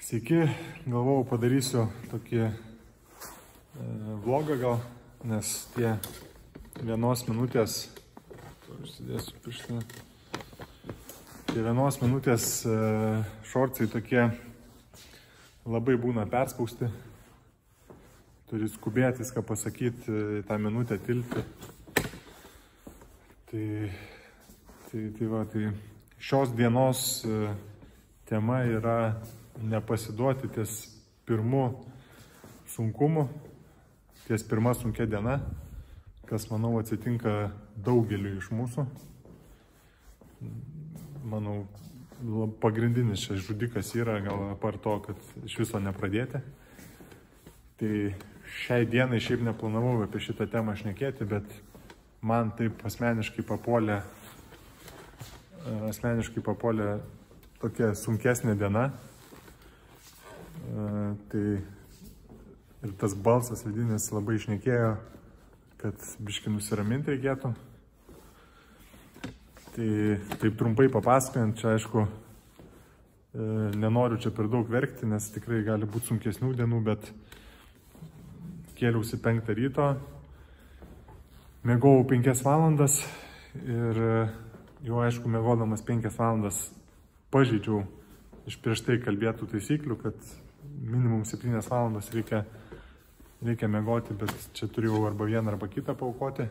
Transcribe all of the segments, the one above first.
Sveiki, galvojau padarysiu tokį vlogą gal, nes tie 1 minutės, užsidėsiu pirštinę, tie 1 minutės šorcai tokie labai būna perspausti, turi skubėti viską pasakyti, tą minutę tilpti. Tai šios dienos tema yra nepasiduoti ties pirmu sunkumu, ties pirma sunkia diena, kas, manau, atsitinka daugeliu iš mūsų. Manau, pagrindinis čia žudikas yra, gal apart to, kad iš viso nepradėti. Tai šiai dienai šiaip neplanavau apie šitą temą šnekėti, bet man taip asmeniškai papolė tokia sunkesnė diena. Tai ir tas balsas vidinis labai šnekėjo, kad biškį nusiraminti reikėtų. Tai taip trumpai papasakojant, čia aišku, nenoriu čia per daug verkti, nes tikrai gali būti sunkesnių dienų, bet kėliausi 5 ryto, miegojau 5 valandas ir jau aišku, miegodamas 5 valandas pažeidžiau iš prieš tai kalbėtų taisyklių, kad minimum 7 valandas reikia miegoti, bet čia turėjau arba vieną arba kitą paaukoti.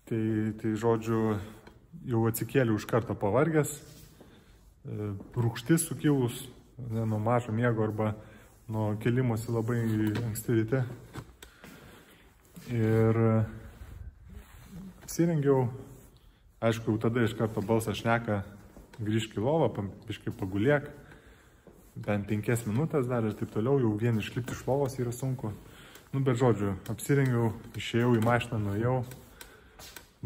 Tai žodžiu, jau atsikėliau iš karto pavargęs, rūgštis sukilus, nuo mažo miego arba nuo kelimosi labai anksti ryte. Ir apsirengiau, aišku, jau tada iš karto balsas šneka, grįžk į lovą, biškai pagulėk, bent 5 minutės dar ir taip toliau, jau vien išlipti iš lovos yra sunku. Bet žodžiu, apsirengiau, išėjau į mašiną, nuėjau,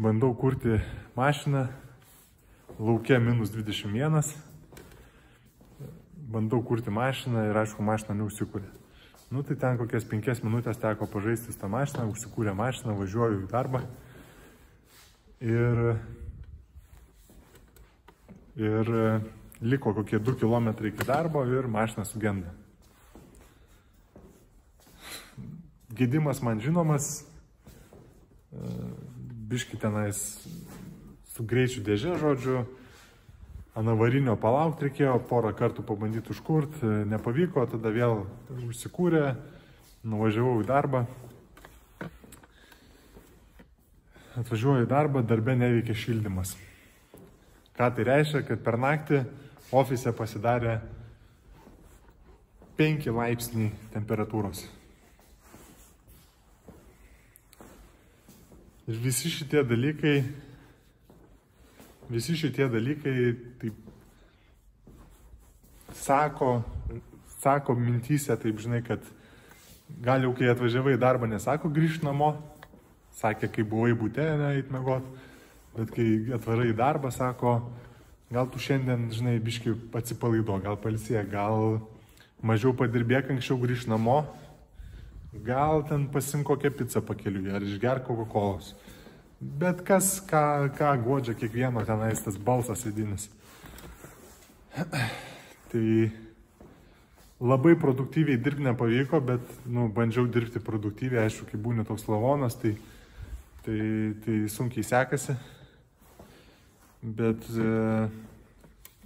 bandau kurti mašiną, lauke -21, bandau kurti mašiną ir aišku, mašina neužsikūrė. Tai ten kokias 5 minutės teko pažaisti tą mašiną, užsikūrė mašiną, važiuoju į darbą ir liko kokie 2 kilometrai iki darbo ir mašina sugenda. Gedimas man žinomas, biški tenais su greičių dėže, žodžiu, ant avarinio palaukti reikėjo, porą kartų pabandyti užkurt, nepavyko, tada vėl užsikūrė, nuvažiavau į darbą. Atvažiuoju į darbą, darbe neveikia šildymas. Ką tai reiškia, kad per naktį ofise pasidarė 5 laipsniai temperatūros. Ir visi šitie dalykai taip sako mintyse, taip žinai, kad gal jau kai atvažiavai į darbą nesako grįžt namo, sakė, kai buvai bute, eit miegot, bet kai atvarai į darbą, sako, gal tu šiandien, žinai, biški atsipalaiduok, gal pailsėk, gal mažiau padirbėk, anksčiau grįžt namo, gal ten pasimk kokią pizzą pakeliui, ar išgerk Coca-Colos. Bet kas, ką guodžia kiekvieno tenais tas balsas vidinis. Tai labai produktyviai dirbti nepavyko, bet, bandžiau dirbti produktyviai, aišku, kai būni toks lavonas, tai sunkiai sekasi. Bet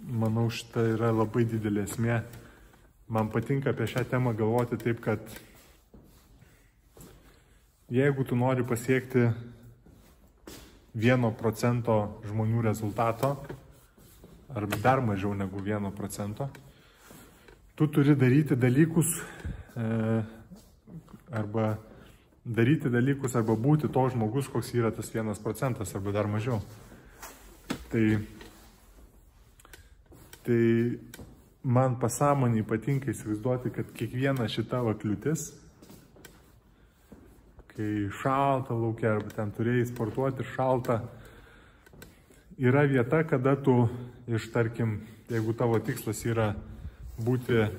manau, šita yra labai didelė esmė. Man patinka apie šią temą galvoti taip, kad jeigu tu nori pasiekti 1% žmonių rezultato, arba dar mažiau negu 1%, tu turi daryti dalykus arba būti to žmogus, koks yra tas 1% arba dar mažiau. Tai man pasąmonį patinka įsivaizduoti, kad kiekviena šita kliūtis, kai šalta laukia, arba ten turėjai sportuoti ir šalta, yra vieta, kada tu tarkim, jeigu tavo tikslas yra būti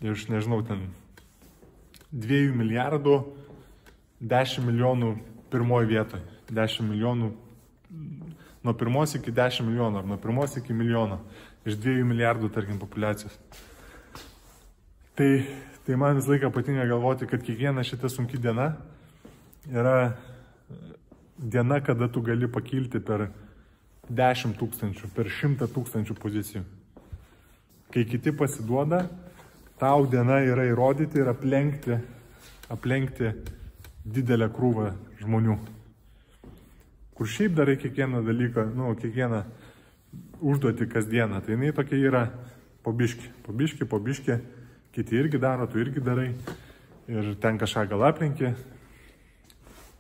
iš, nežinau, ten 2 milijardų, 10 milijonų pirmoje vietoje, 10 milijonų nuo 1 iki 10 milijonų, ar nuo 1 iki milijono, iš 2 milijardų, tarkim, populiacijos. Tai man vis laiką patinka galvoti, kad kiekviena šita sunki diena yra diena, kada tu gali pakilti per 10 tūkstančių, per 100 tūkstančių pozicijų. Kai kiti pasiduoda, tau diena yra įrodyti ir aplenkti didelę krūvą žmonių. Kur šiaip darai kiekvieną dalyką, kiekvieną užduotį kasdieną, tai jinai tokia yra po biški, kiti irgi daro, tu irgi darai ir ten kažką gal aplenki,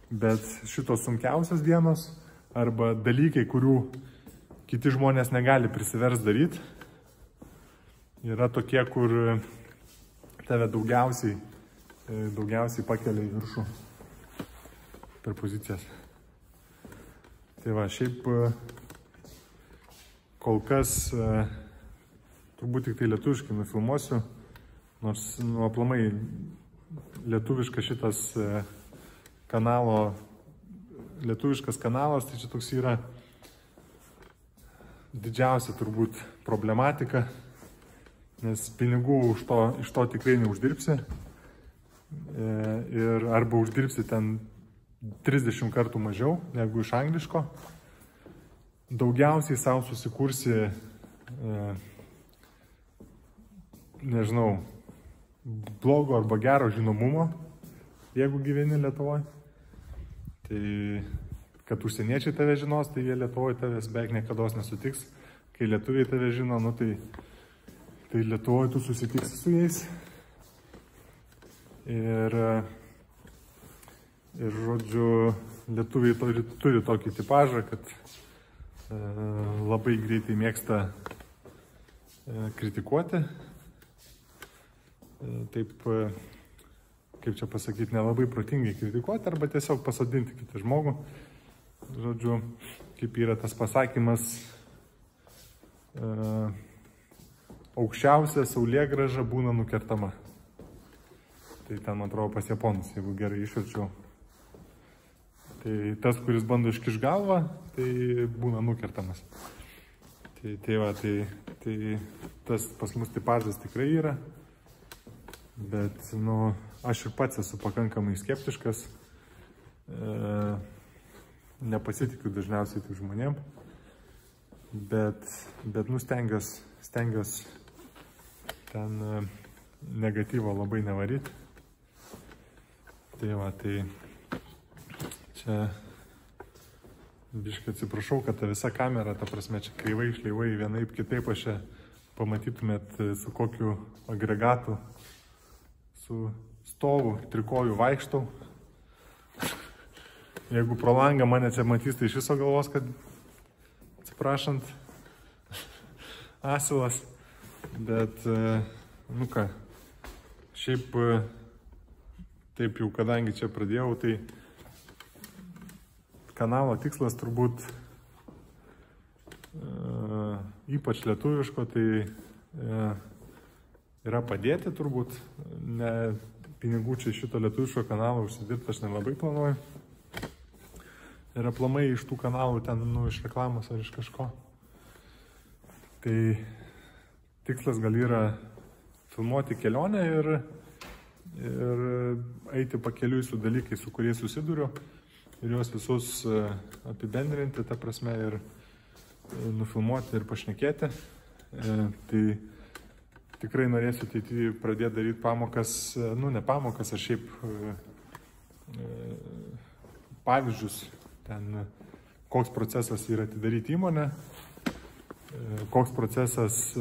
bet šitos sunkiausios dienos arba dalykai, kurių kiti žmonės negali prisivers daryti, yra tokie, kur tave daugiausiai pakelia į viršų per pozicijas. Tai va, šiaip kol kas turbūt tik tai lietuviškai nufilmuosiu, nors aplamai lietuviškas šitas lietuviškas kanalas, tai čia toks yra didžiausia turbūt problematika, nes pinigų iš to tikrai neuždirbsi ir arba uždirbsi ten 30 kartų mažiau negu iš angliško. Daugiausiai savo susikursi, nežinau, blogo arba gero žinomumo, jeigu gyveni Lietuvoje. Tai, kad užsieniečiai tave žinos, tai jie Lietuvoje tavęs beveik niekados nesutiks. Kai lietuviai tave žino, tai Lietuvoje tu susitiksi su jais. Ir žodžiu, lietuviai turi tokį tipažą, kad labai greitai mėgsta kritikuoti. Taip, kaip čia pasakyti, nelabai protingai kritikuoti arba tiesiog pasodinti kitą žmogų. Žodžiu, kaip yra tas pasakymas, aukščiausia saulėgrąža būna nukertama. Tai ten, man atrodo, pas japonus, jeigu gerai išverčiau. Tai tas, kuris bando iškišti galvą, tai būna nukertamas. Tai tas pas mus tipažas tikrai yra. Bet, aš ir pats esu pakankamai skeptiškas. Nepasitikiu dažniausiai tik žmonėm. Bet stengiuos ten negatyvo labai nevaryti. Tai čia biškai atsiprašau, kad ta visa kamera, ta prasme, čia kreivai, šleivai, vienaip kitaip aš čia pamatytumėt su kokiu agregatu, su stovu, trikojų vaikštau. Jeigu pro langą mane čia matys, tai iš viso galvos, kad atsiprašant, asilas. Bet, šiaip taip jau, kadangi čia pradėjau, tai kanalo tikslas turbūt ypač lietuviško, tai yra padėti turbūt. Ne pinigų čia šito lietuviško kanalo užsidirbti aš nelabai planuoju. Ir aplamai iš tų kanalų ten, iš reklamos ar iš kažko. Tai tikslas gal yra filmuoti kelionę ir eiti pakeliui su dalykais, su kuriais susiduriu, ir juos visus apibendrinti, ta prasme, ir nufilmuoti ir pašnekėti. Tai tikrai norėsiu ateityje pradėti daryti pamokas, ne pamokas, ar šiaip pavyzdžius, ten koks procesas yra atidaryti įmonę, koks procesas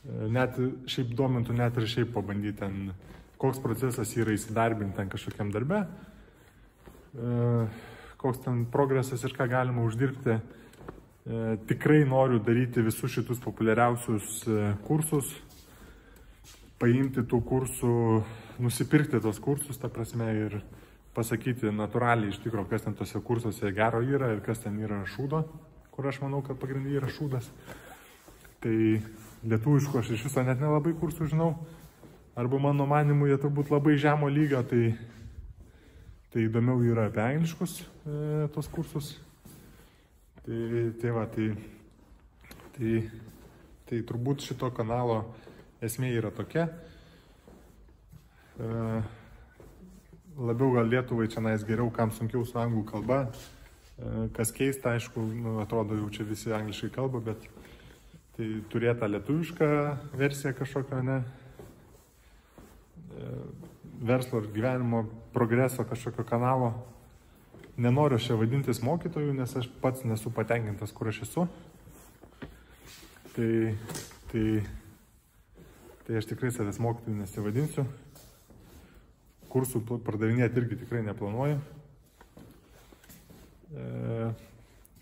net šiaip domintų, net ir šiaip pabandyti ten, koks procesas yra įsidarbinti ten kažkokiam darbe, koks ten progresas ir ką galima uždirbti. Tikrai noriu daryti visus šitus populiariausius kursus, paimti tų kursų, nusipirkti tos kursus, ta prasme, ir pasakyti natūraliai iš tikrųjų, kas ten tose kursuose gero yra ir kas ten yra šūdo, kur aš manau, kad pagrindai yra šūdas. Tai lietuviškų aš iš viso net nelabai kursų žinau, arba mano manimu jie turbūt labai žemo lygio, tai įdomiau yra apie angliškus tos kursus. Tai turbūt šito kanalo esmė yra tokia. Labiau gal Lietuvai čia geriau, kam sunkiau su anglų kalba. Kas keista, aišku, atrodo jau čia visi angliškai kalba, bet tai turėta lietuvišką versiją kažkokio, ne? Verslo ir gyvenimo progreso kažkokio kanalo. Nenoriu čia vadintis mokytoju, nes aš pats nesu patenkintas, kur aš esu. Tai aš tikrai savęs mokytoju nesivadinsiu. Kursų pardavinėti irgi tikrai neplanuoju.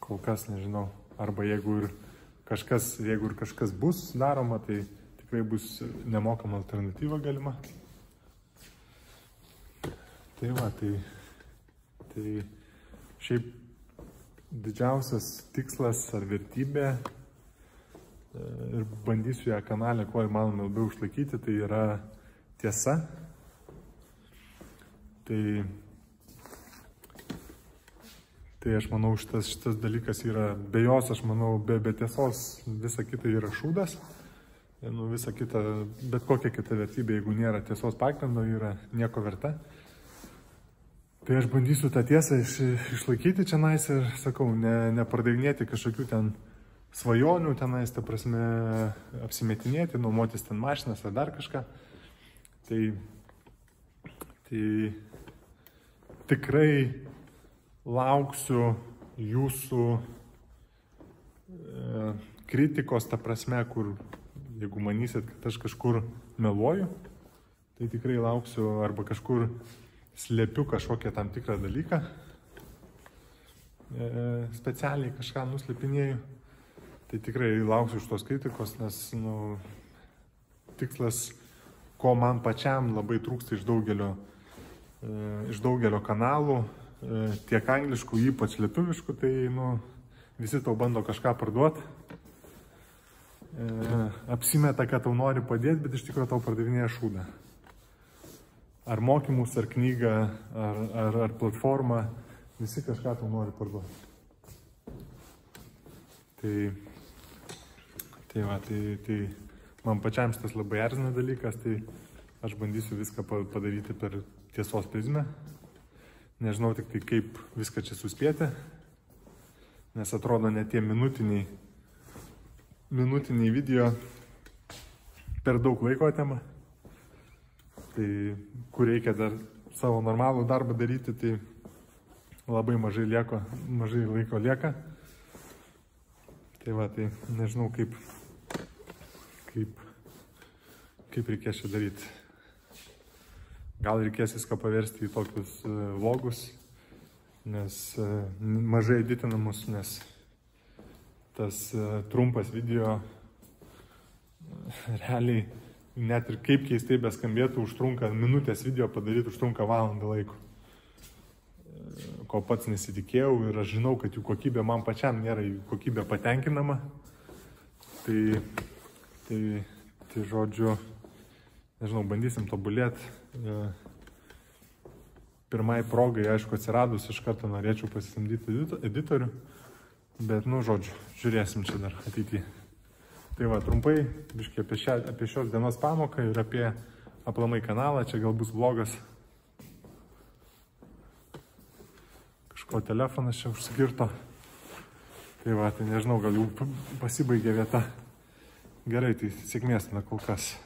Kol kas nežinau. Arba jeigu ir kažkas bus daroma, tai tikrai bus nemokama alternatyva galima. Tai šiaip didžiausias tikslas ar vertybė ir bandysiu ją kanalę kuo įmanoma labiau išlaikyti, tai yra tiesa. Tai aš manau, šitas dalykas yra be jos, aš manau, be tiesos visa kita yra šūdas. Visa kita, bet kokia kita vertybė, jeigu nėra tiesos pagrindo, yra nieko verta. Tai aš bandysiu tą tiesą išlaikyti čianais ir, sakau, nepardavinėti kažkokių ten svajonių tenais, ta prasme, apsimetinėti, nuomotis ten mašinas ar dar kažką. Tai tikrai lauksiu jūsų kritikos, ta prasme, kur, jeigu manysit, kad aš kažkur meluoju, tai tikrai lauksiu arba kažkur slėpiu kažkokią tam tikrą dalyką, specialiai kažką nuslėpinėju, tai tikrai lauksiu iš tos kritikos, nes tikslas, ko man pačiam labai trūksta iš daugelio kanalų, tiek angliškų, ypač lietuviškų, tai visi tau bando kažką parduoti, apsimeta, kad tau nori padėti, bet iš tikrųjų tau pardavinėja šūdą. Ar mokymus, ar knygą, ar platformą, visi kažką tau nori parduoti. Tai man pačiam šitas labai erzina dalykas, tai aš bandysiu viską padaryti per tiesos prizmę. Nežinau tik tai, kaip viską čia suspėti, nes atrodo net tie minutiniai video per daug laiko atima. Tai kur reikia dar savo normalų darbą daryti, tai labai mažai laiko lieka. Tai nežinau, kaip reikės čia daryti. Gal reikės viską paversti į tokius vlogus, nes mažai editinamus, nes tas trumpas video realiai, net ir kaip keistai beskambėtų, užtrunka minutės video padaryti, užtrunka valandą laiko. Ko pats nesitikėjau ir aš žinau, kad jų kokybė man pačiam nėra jų kokybė patenkinama. Tai žodžiu, nežinau, bandysim tobulėti. Pirmai progai, aišku, atsiradus, iš karto norėčiau pasisamdyti editorių, bet, žodžiu, žiūrėsim čia dar ateityje. Tai va, trumpai, biškai apie šios dienos pamoką ir apie aplamai kanalą, čia gal bus vlogas. Kažko telefonas čia užsikirto. Tai va, tai nežinau, gal jau pasibaigė vieta. Gerai, tai sėkmės kol kas.